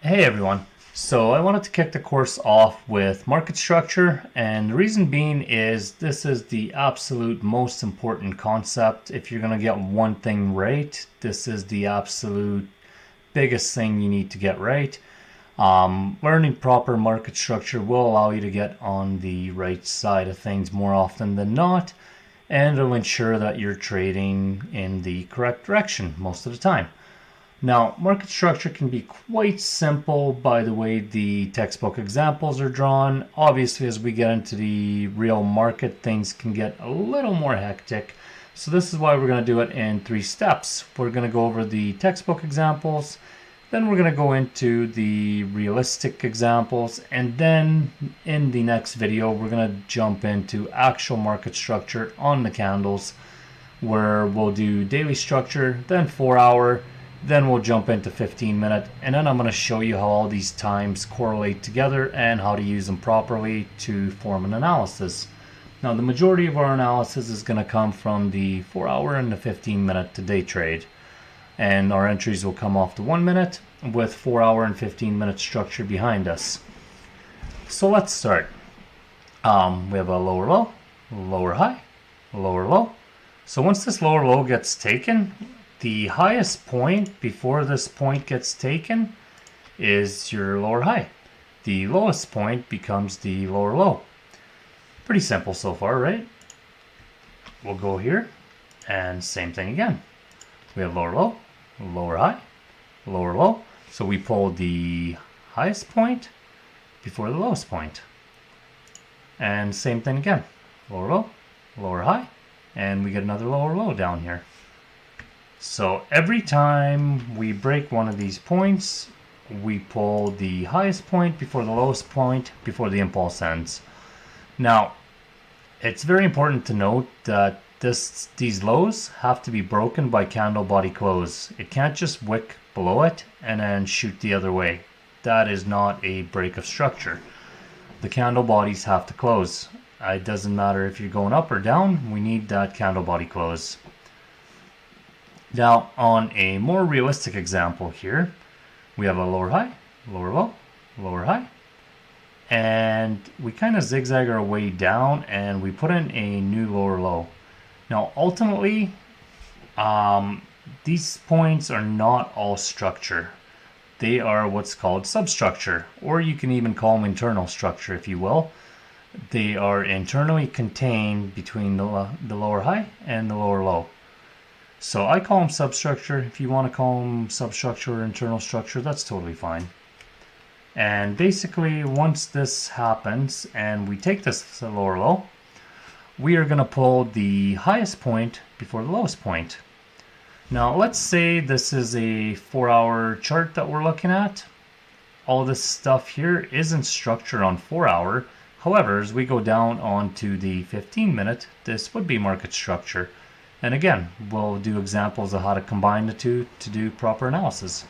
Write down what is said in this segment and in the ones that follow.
Hey everyone. So I wanted to kick the course off with market structure, and the reason being is this is the absolute most important concept. If you're going to get one thing right, this is the absolute biggest thing you need to get right. Learning proper market structure will allow you to get on the right side of things more often than not, and it'll ensure that you're trading in the correct direction most of the time. Now, market structure can be quite simple by the way the textbook examples are drawn. Obviously, as we get into the real market, things can get a little more hectic. So this is why we're going to do it in 3 steps. We're going to go over the textbook examples, then we're going to go into the realistic examples, and then in the next video, we're going to jump into actual market structure on the candles, where we'll do daily structure, then 4-hour, then we'll jump into 15-minute, and then I'm going to show you how all these times correlate together and how to use them properly to form an analysis. Now, the majority of our analysis is going to come from the 4-hour and the 15-minute to day trade. And our entries will come off the 1 minute with 4-hour and 15-minute structure behind us. So let's start. We have a lower low, lower high, lower low. So once this lower low gets taken, the highest point before this point gets taken is your lower high. The lowest point becomes the lower low. Pretty simple so far, right? We'll go here and same thing again. We have lower low, lower high, lower low. So we pull the highest point before the lowest point. And same thing again. Lower low, lower high, and we get another lower low down here. So every time we break one of these points, we pull the highest point before the lowest point before the impulse ends. Now, it's very important to note that these lows have to be broken by candle body close. It can't just wick below it and then shoot the other way. That is not a break of structure. The candle bodies have to close. It doesn't matter if you're going up or down, we need that candle body close. Now, on a more realistic example here, we have a lower high, lower low, lower high, and we kind of zigzag our way down and we put in a new lower low. Now, ultimately, these points are not all structure. They are what's called substructure, or you can even call them internal structure, if you will. They are internally contained between the lower high and the lower low. So I call them substructure. If you want to call them substructure or internal structure, that's totally fine. And basically, once this happens and we take this lower low, we are going to pull the highest point before the lowest point. Now, let's say this is a 4-hour chart that we're looking at. All this stuff here isn't structure on 4-hour. However, as we go down onto the 15-minute, this would be market structure. And again, we'll do examples of how to combine the two to do proper analysis.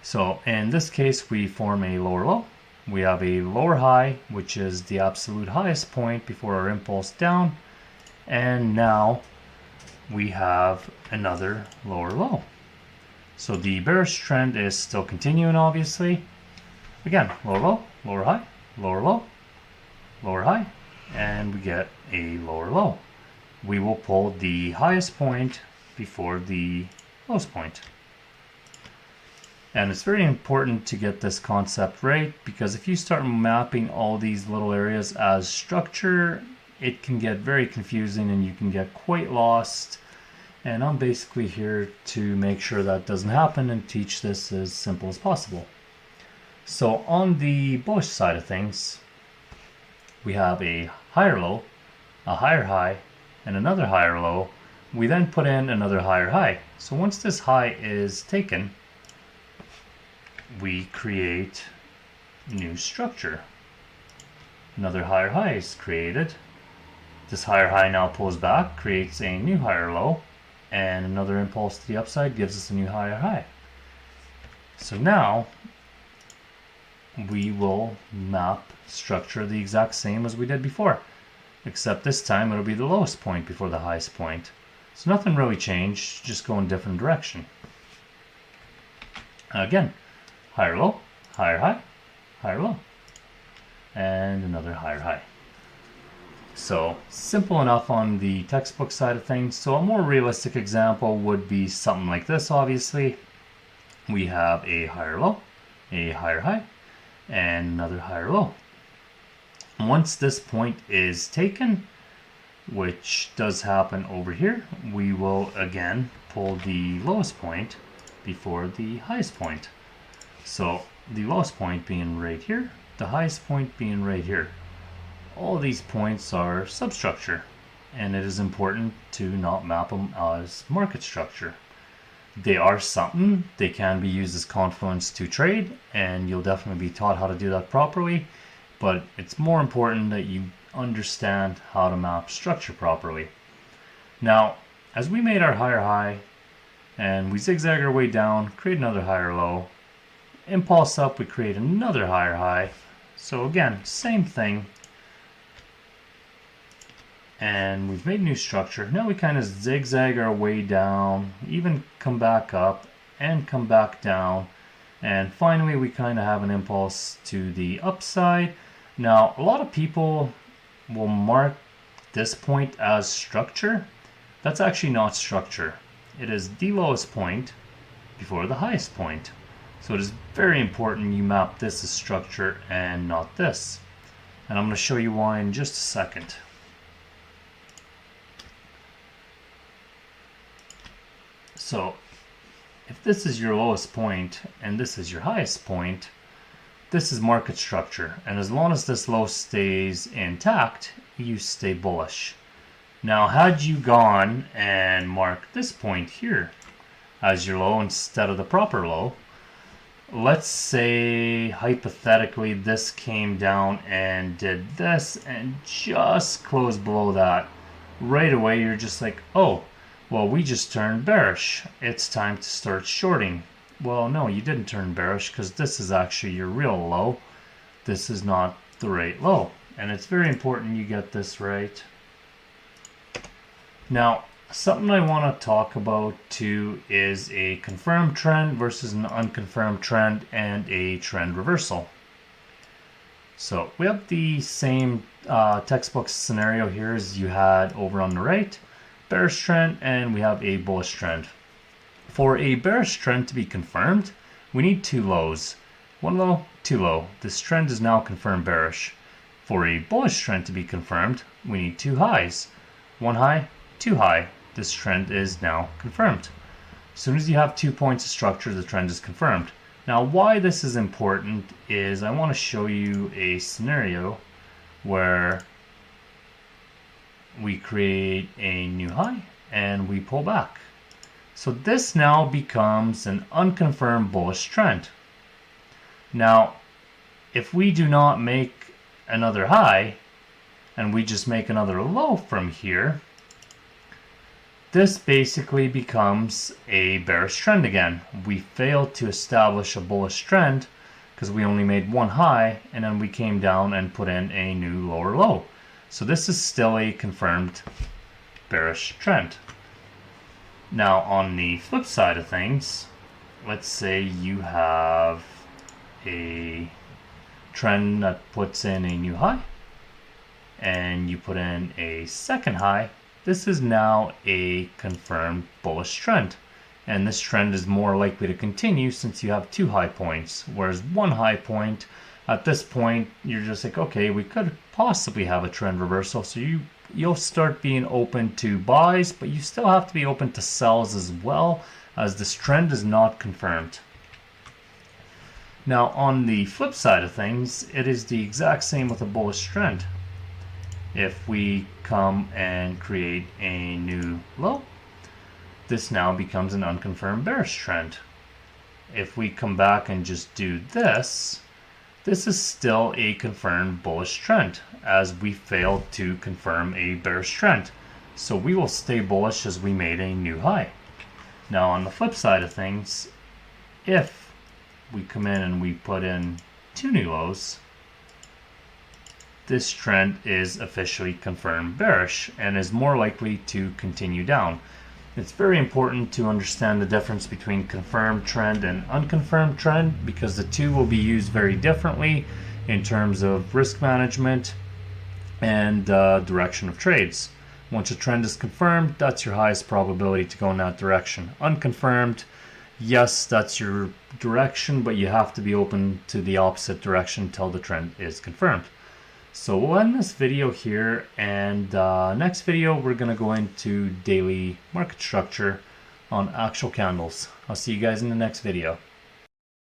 So in this case, we form a lower low. We have a lower high, which is the absolute highest point before our impulse down. And now we have another lower low. So the bearish trend is still continuing, obviously. Again, lower low, lower high, lower low, lower high, and we get a lower low. We will pull the highest point before the lowest point. And it's very important to get this concept right, because if you start mapping all these little areas as structure, it can get very confusing and you can get quite lost. And I'm basically here to make sure that doesn't happen and teach this as simple as possible. So on the bullish side of things, we have a higher low, a higher high, and another higher low. We then put in another higher high. So once this high is taken, we create new structure. Another higher high is created. This higher high now pulls back, creates a new higher low, and another impulse to the upside gives us a new higher high. So now we will map structure the exact same as we did before, except this time it'll be the lowest point before the highest point. So nothing really changed, just go in a different direction. Again, higher low, higher high, higher low, and another higher high. So simple enough on the textbook side of things. So a more realistic example would be something like this. Obviously, we have a higher low, a higher high, and another higher low. Once this point is taken, which does happen over here, we will again pull the lowest point before the highest point. So the lowest point being right here, the highest point being right here. All these points are substructure, and it is important to not map them as market structure. They are something, they can be used as confluence to trade, and you'll definitely be taught how to do that properly, but it's more important that you understand how to map structure properly. Now, as we made our higher high, and we zigzag our way down, create another higher low, impulse up, we create another higher high. So again, same thing. And we've made new structure. Now we kind of zigzag our way down, even come back up and come back down. And finally, we kind of have an impulse to the upside. Now, a lot of people will mark this point as structure. That's actually not structure. It is the lowest point before the highest point. So it is very important you map this as structure and not this. And I'm going to show you why in just a second. So if this is your lowest point and this is your highest point, this is market structure. And as long as this low stays intact, you stay bullish. Now, had you gone and marked this point here as your low instead of the proper low, let's say hypothetically this came down and did this and just closed below that. Right away, you're just like, oh, well, we just turned bearish. It's time to start shorting. Well, no, you didn't turn bearish because this is actually your real low. This is not the right low. And it's very important you get this right. Now, something I want to talk about too is a confirmed trend versus an unconfirmed trend and a trend reversal. So we have the same textbook scenario here as you had over on the right. Bearish trend, and we have a bullish trend. For a bearish trend to be confirmed, we need two lows. One low, two low. This trend is now confirmed bearish. For a bullish trend to be confirmed, we need two highs. One high, two high. This trend is now confirmed. As soon as you have 2 points of structure, the trend is confirmed. Now, why this is important is I want to show you a scenario where we create a new high and we pull back. So this now becomes an unconfirmed bullish trend. Now, if we do not make another high and we just make another low from here, this basically becomes a bearish trend again. We failed to establish a bullish trend because we only made one high and then we came down and put in a new lower low. So this is still a confirmed bearish trend. Now on the flip side of things, let's say you have a trend that puts in a new high and you put in a second high. This is now a confirmed bullish trend. And this trend is more likely to continue since you have two high points. Whereas one high point, at this point, you're just like, okay, we could possibly have a trend reversal. So you'll start being open to buys, but you still have to be open to sells as well, as this trend is not confirmed. Now, on the flip side of things, it is the exact same with a bullish trend. If we come and create a new low, this now becomes an unconfirmed bearish trend. If we come back and just do this, this is still a confirmed bullish trend as we failed to confirm a bearish trend. So we will stay bullish as we made a new high. Now on the flip side of things, if we come in and we put in two new lows, this trend is officially confirmed bearish and is more likely to continue down. It's very important to understand the difference between confirmed trend and unconfirmed trend, because the two will be used very differently in terms of risk management and direction of trades. Once a trend is confirmed, that's your highest probability to go in that direction. Unconfirmed, yes, that's your direction, but you have to be open to the opposite direction until the trend is confirmed. So we'll end this video here, and next video we're going to go into daily market structure on actual candles. I'll see you guys in the next video.